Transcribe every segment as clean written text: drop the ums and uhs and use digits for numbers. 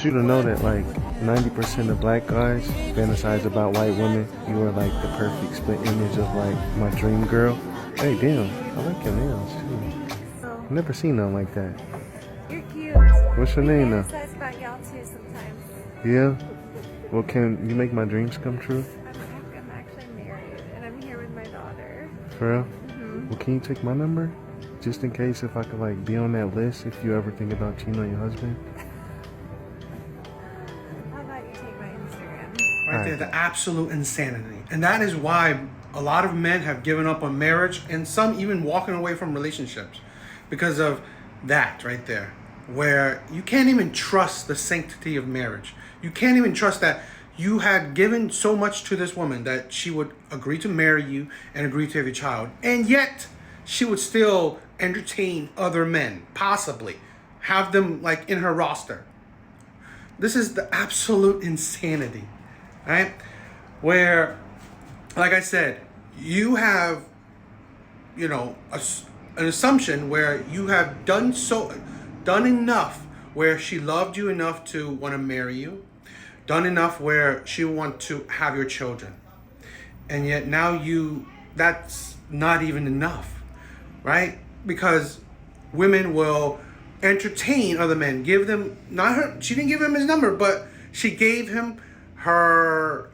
want you to know that like 90% of black guys fantasize about white women. You are like the perfect split image of like my dream girl. Hey, damn, I like your nails too. Oh, I've never seen nothing like that. you're cute. What's your name now? fantasize about y'all too sometimes. Yeah? Well, can you make my dreams come true? I'm actually married and I'm here with my daughter. For real? Mm-hmm. Well, can you take my number? Just in case if I could like be on that list if you ever think about cheating on your husband. How about you take my Instagram? Right there, the absolute insanity. And that is why a lot of men have given up on marriage and some even walking away from relationships because of that right there, where you can't even trust the sanctity of marriage. You can't even trust that you had given so much to this woman that she would agree to marry you and agree to have a child, and yet she would still entertain other men, possibly have them like in her roster. This is the absolute insanity, right? Where, like I said, you have, an assumption where you have done enough where she loved you enough to want to marry you, done enough where she want to have your children, and yet now that's not even enough, right? Because women will entertain other men, give them she didn't give him his number, but she gave him her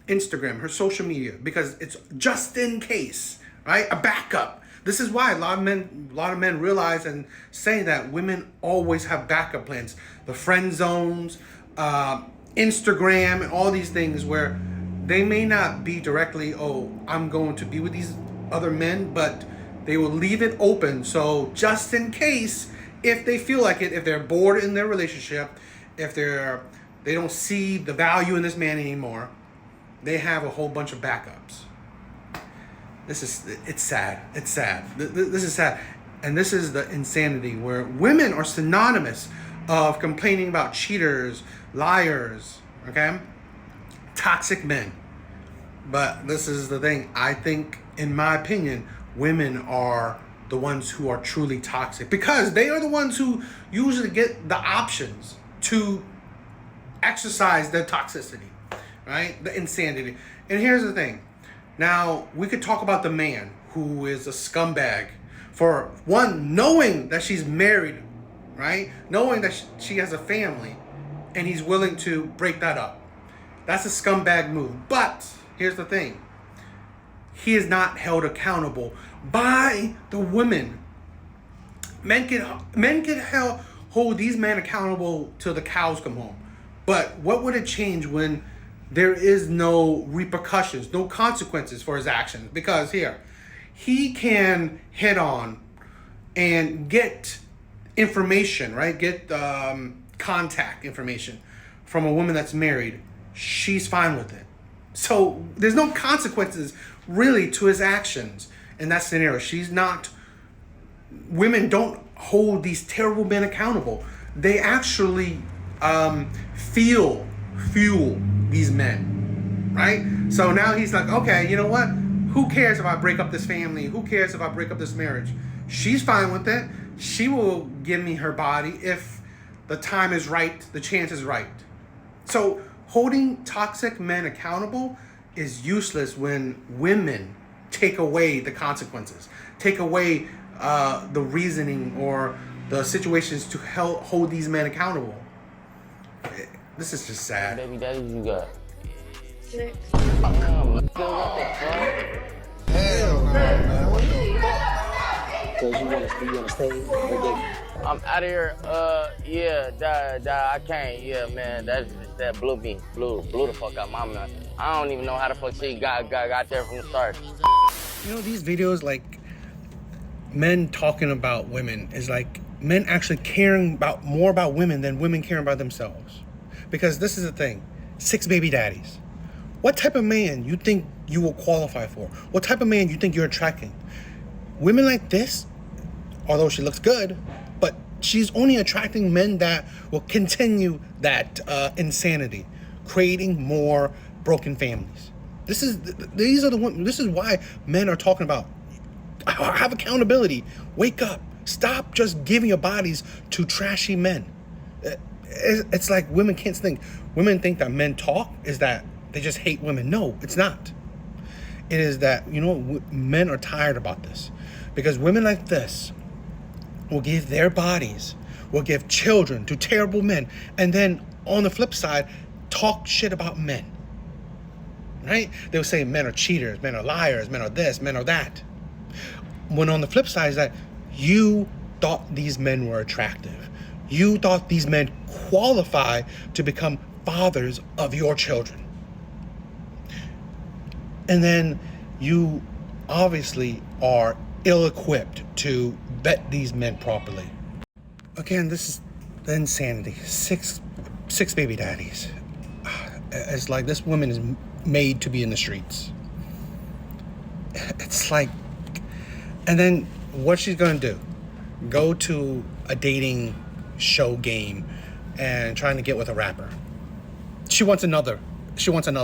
Instagram, her social media, because it's just in case, right? A backup. This is why a lot of men realize and say that women always have backup plans. The friend zones, Instagram, and all these things where they may not be directly, I'm going to be with these other men, but they will leave it open. So just in case, if they feel like it, if they're bored in their relationship, if they don't see the value in this man anymore, they have a whole bunch of backups. It's sad. It's sad. This is sad. And this is the insanity where women are synonymous of complaining about cheaters, liars, okay? Toxic men. But this is the thing. I think, in my opinion, women are the ones who are truly toxic because they are the ones who usually get the options to exercise their toxicity, right? The insanity. And here's the thing. Now, we could talk about the man who is a scumbag for one, knowing that she's married, right? Knowing that she has a family, and he's willing to break that up. That's a scumbag move. But here's the thing. He is not held accountable by the women. Men can hold these men accountable till the cows come home. But what would it change when there is no repercussions, no consequences for his actions? Because here, he can hit on and get information, right? Get contact information from a woman that's married. She's fine with it. So there's no consequences really to his actions in that scenario. Women don't hold these terrible men accountable. They actually fuel these men, right? So now he's like, okay, you know what? Who cares if I break up this family? Who cares if I break up this marriage? She's fine with it. She will give me her body if the time is right, the chance is right. So holding toxic men accountable is useless when women take away the consequences, take away the reasoning or the situations to hold these men accountable. This is just sad. Baby daddy, you got 6. Hell no, man. Cause you wanna stay? I'm out of here. I can't. Yeah, man. That blew the fuck out my mind. I don't even know how the fuck she got there from the start. These videos, like men talking about women, is like men actually caring more about women than women caring about themselves. Because this is the thing, 6 baby daddies. What type of man you think you will qualify for? What type of man you think you're attracting? Women like this, although she looks good, but she's only attracting men that will continue that insanity, creating more broken families. This is why men are talking about have accountability. Wake up. Stop just giving your bodies to trashy men. It's like women can't think. Women think that men talk is that they just hate women. No, it's not. It is that, men are tired about this. Because women like this will give their bodies, will give children to terrible men. And then on the flip side, talk shit about men. Right? They'll say men are cheaters, men are liars, men are this, men are that. When on the flip side is that you thought these men were attractive. You thought these men qualify to become fathers of your children. And then you obviously are ill-equipped to vet these men properly. Again, this is the insanity. Six baby daddies. It's like this woman is made to be in the streets. It's like, and then what she's gonna do? Go to a dating show game and trying to get with a rapper. She wants another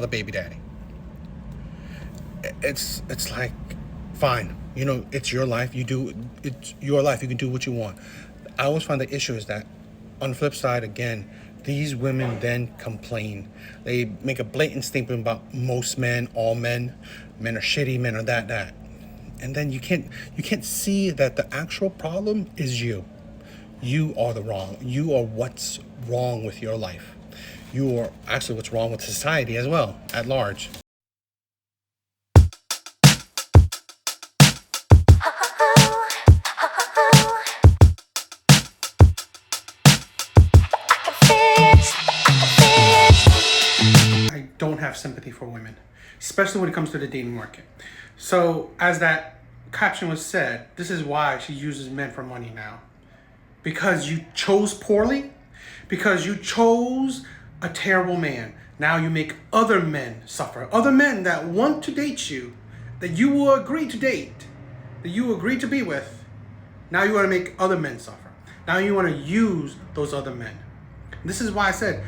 baby daddy. It's like, fine, it's your life. It's your life. You can do what you want. I always find the issue is that on the flip side, again, these women then complain. They make a blatant statement about most men, all men. Men are shitty, men are that. And then you can't see that the actual problem is you. You are the wrong. You are what's wrong with your life. You are actually what's wrong with society as well, at large. I don't have sympathy for women, especially when it comes to the dating market. So, as that caption was said, this is why she uses men for money now. Because you chose poorly, because you chose a terrible man. Now you make other men suffer. Other men that want to date you, that you will agree to date, that you agree to be with. Now you want to make other men suffer. Now you want to use those other men. This is why I said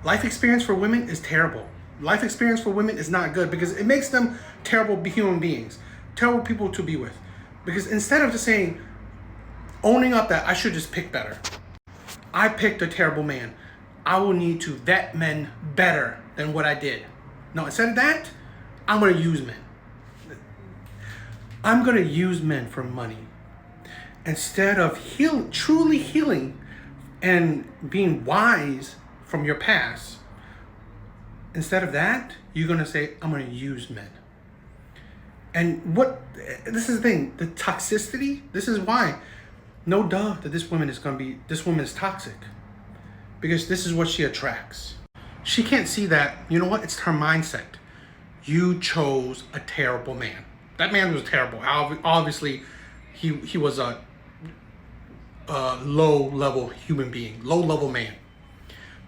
life experience for women is terrible. Life experience for women is not good because it makes them terrible human beings, terrible people to be with. Because instead of just saying, owning up that I should just pick better. I picked a terrible man. I will need to vet men better than what I did. No, instead of that, I'm going to use men. I'm going to use men for money. Instead of truly healing and being wise from your past, instead of that, you're going to say, I'm going to use men. And this is the thing, the toxicity, this is why. No doubt that this woman is toxic. Because this is what she attracts. She can't see that, it's her mindset. You chose a terrible man. That man was terrible. Obviously, he was a low-level human being, low-level man.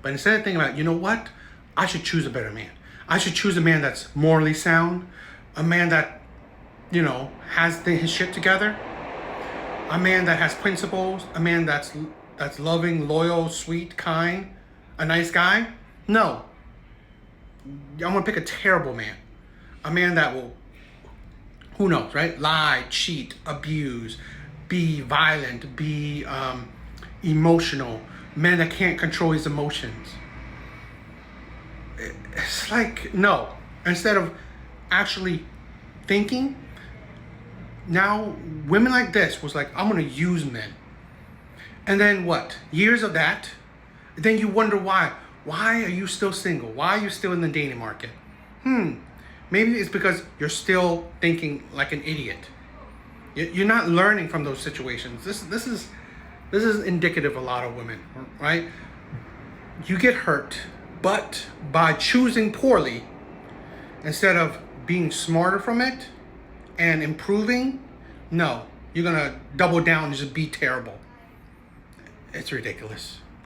But instead of thinking about, I should choose a better man. I should choose a man that's morally sound, a man that, has his shit together, a man that has principles, a man that's loving, loyal, sweet, kind, a nice guy. No. I'm going to pick a terrible man. A man that will, who knows, right? Lie, cheat, abuse, be violent, be emotional. Man that can't control his emotions. It's like, no. Instead of actually thinking, now women like this was like, I'm going to use men. And then what? Years of that. Then you wonder why. Why are you still single? Why are you still in the dating market? Maybe it's because you're still thinking like an idiot. You're not learning from those situations. This is indicative of a lot of women, right? You get hurt, but by choosing poorly, instead of being smarter from it and improving, no, you're gonna double down and just be terrible. It's ridiculous.